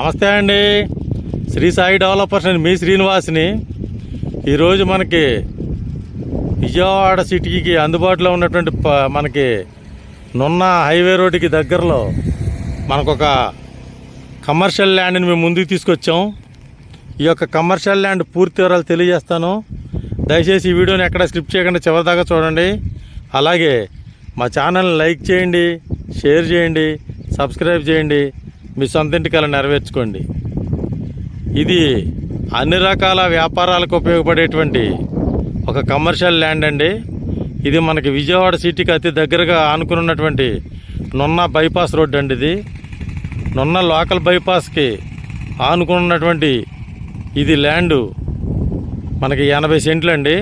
నమస్తే అండి. శ్రీ సాయి డెవలపర్స్ అండి, మీ శ్రీనివాస్ని. ఈరోజు మనకి విజయవాడ సిటీకి అందుబాటులో ఉన్నటువంటి మనకి నున్న హైవే రోడ్డుకి దగ్గరలో మనకొక కమర్షియల్ ల్యాండ్ని మేము ముందుకు తీసుకొచ్చాం. ఈ యొక్క కమర్షియల్ ల్యాండ్ పూర్తి వివరాలు తెలియజేస్తాను. దయచేసి ఈ వీడియోని ఎక్కడ స్కిప్ చేయకుండా చివరిదాకా చూడండి. అలాగే మా ఛానల్ని లైక్ చేయండి, షేర్ చేయండి, సబ్స్క్రైబ్ చేయండి. మీ సొంత ఇంటికలా నెరవేర్చుకోండి. ఇది అన్ని రకాల వ్యాపారాలకు ఉపయోగపడేటువంటి ఒక కమర్షియల్ ల్యాండ్ అండి. ఇది మనకి విజయవాడ సిటీకి అతి దగ్గరగా ఆనుకున్నటువంటి నున్న బైపాస్ రోడ్ అండి. ఇది నున్న లోకల్ బైపాస్కి ఆనుకున్నటువంటి ఇది ల్యాండు మనకి 80 సెంట్లు అండి.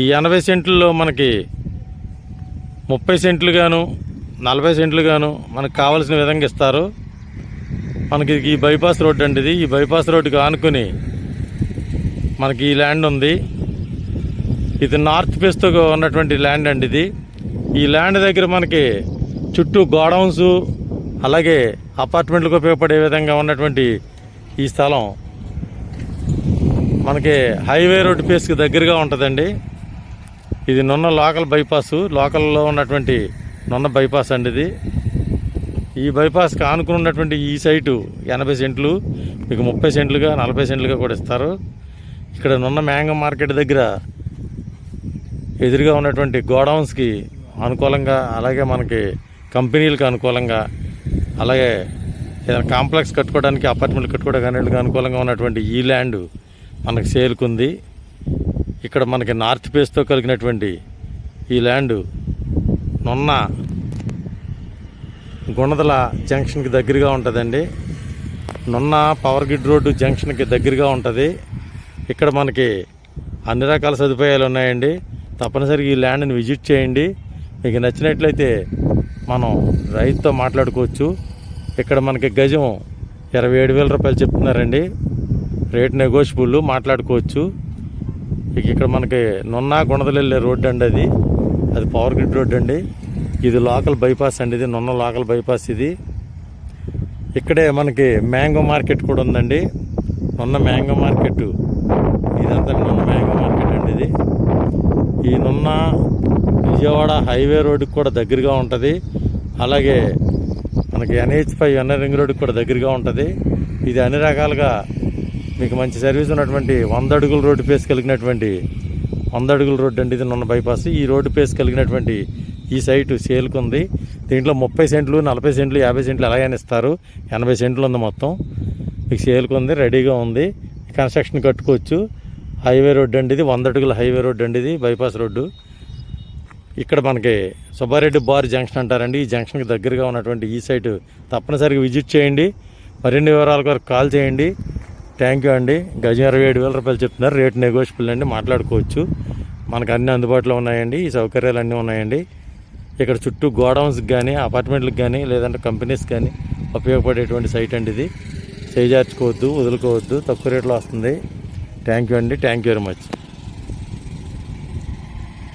ఈ 80 సెంట్లలో మనకి 30 సెంట్లు గాను 40 సెంట్లు గాను మనకు కావాల్సిన విధంగా ఇస్తారు. మనకి ఈ బైపాస్ రోడ్ అండి. ఇది ఈ బైపాస్ రోడ్డుకి ఆనుకుని మనకి ఈ ల్యాండ్ ఉంది. ఇది నార్త్ ఫేస్తో ఉన్నటువంటి ల్యాండ్ అండి. ఇది ఈ ల్యాండ్ దగ్గర మనకి చుట్టూ గోడౌన్స్ అలాగే అపార్ట్మెంట్లకు ఉపయోగపడే విధంగా ఉన్నటువంటి ఈ స్థలం మనకి హైవే రోడ్ ఫేస్కి దగ్గరగా ఉంటుందండి. ఇది నున్న లోకల్ బైపాసు, లోకల్లో ఉన్నటువంటి నున్న బైపాస్ అండి. ఇది ఈ బైపాస్కి ఆనుకుని ఉన్నటువంటి ఈ సైటు 80 సెంట్లు, మీకు 30 సెంట్లుగా 40 సెంట్లుగా కూడా ఇస్తారు. ఇక్కడ నున్న మ్యాంగో మార్కెట్ దగ్గర ఎదురుగా ఉన్నటువంటి గోడౌన్స్కి అనుకూలంగా, అలాగే మనకి కంపెనీలకు అనుకూలంగా, అలాగే ఏదైనా కాంప్లెక్స్ కట్టుకోవడానికి, అపార్ట్మెంట్లు కట్టుకోవడానికి అనుకూలంగా ఉన్నటువంటి ఈ ల్యాండ్ మనకు సేల్కుంది. ఇక్కడ మనకి నార్త్ ఫేస్తో కలిగినటువంటి ఈ ల్యాండ్ నున్న గుణదల జంక్షన్కి దగ్గరగా ఉంటుందండి. నున్న పవర్ గ్రిడ్ రోడ్డు జంక్షన్కి దగ్గరగా ఉంటుంది. ఇక్కడ మనకి అన్ని రకాల సదుపాయాలు ఉన్నాయండి. తప్పనిసరిగా ఈ ల్యాండ్ని విజిట్ చేయండి. మీకు నచ్చినట్లయితే మనం రైతుతో మాట్లాడుకోవచ్చు. ఇక్కడ మనకి గజం 27,000 రూపాయలు చెప్తున్నారండి. రేట్ నెగోషియబుల్, మాట్లాడుకోవచ్చు. ఇక్కడ మనకి నున్న గుణదల వెళ్ళే రోడ్డు అండి. అది పవర్ గ్రిడ్ రోడ్డు అండి. ఇది లోకల్ బైపాస్ అండి. ఇది నున్న లోకల్ బైపాస్. ఇది ఇక్కడే మనకి మ్యాంగో మార్కెట్ కూడా ఉందండి. నున్న మ్యాంగో మార్కెట్, ఇదంతా నున్న మ్యాంగో మార్కెట్ అండి. ఇది ఈ నున్న విజయవాడ హైవే రోడ్డుకి కూడా దగ్గరగా ఉంటుంది. అలాగే మనకి NH5 ఎన్ఆర్ రింగ్ రోడ్డుకి కూడా దగ్గరగా ఉంటుంది. ఇది అన్ని రకాలుగా మీకు మంచి సర్వీస్ ఉన్నటువంటి 100 అడుగుల రోడ్డు ఫేస్ కలిగినటువంటి 100 అడుగుల రోడ్డు అండి. ఇది నున్న బైపాస్. ఈ రోడ్డు ఫేస్ కలిగినటువంటి ఈ సైటు సేల్కుంది. దీంట్లో 30 సెంట్లు 40 సెంట్లు 50 సెంట్లు ఎలాగైనా ఇస్తారు. 80 సెంట్లు ఉంది మొత్తం. మీకు సేల్కుంది, రెడీగా ఉంది. కన్స్ట్రక్షన్ కట్టుకోవచ్చు. హైవే రోడ్డు అండి. ఇది 100 అడుగుల హైవే రోడ్డు అండి. ఇది బైపాస్ రోడ్డు. ఇక్కడ మనకి సుబ్బారెడ్డి బార్ జంక్షన్ అంటారండి. ఈ జంక్షన్కి దగ్గరగా ఉన్నటువంటి ఈ సైటు తప్పనిసరిగా విజిట్ చేయండి. మరిన్ని వివరాల కొరకు కాల్ చేయండి. థ్యాంక్ యూ అండి. గజం 27,000 రూపాయలు చెప్తున్నారు. రేట్ నెగోషియబుల్ అండి, మాట్లాడుకోవచ్చు. మనకు అన్నీ అందుబాటులో ఉన్నాయండి. ఈ సౌకర్యాలు అన్నీ ఉన్నాయండి. ఇక్కడ చుట్టూ గోడౌన్స్కి కానీ, అపార్ట్మెంట్లకు కానీ, లేదంటే కంపెనీస్ కానీ ఉపయోగపడేటువంటి సైట్ అండి. ఇది చేజార్చుకోవద్దు, వదులుకోవద్దు. తక్కువ రేట్లో వస్తుంది. థ్యాంక్ యూ అండి. Thank you very much.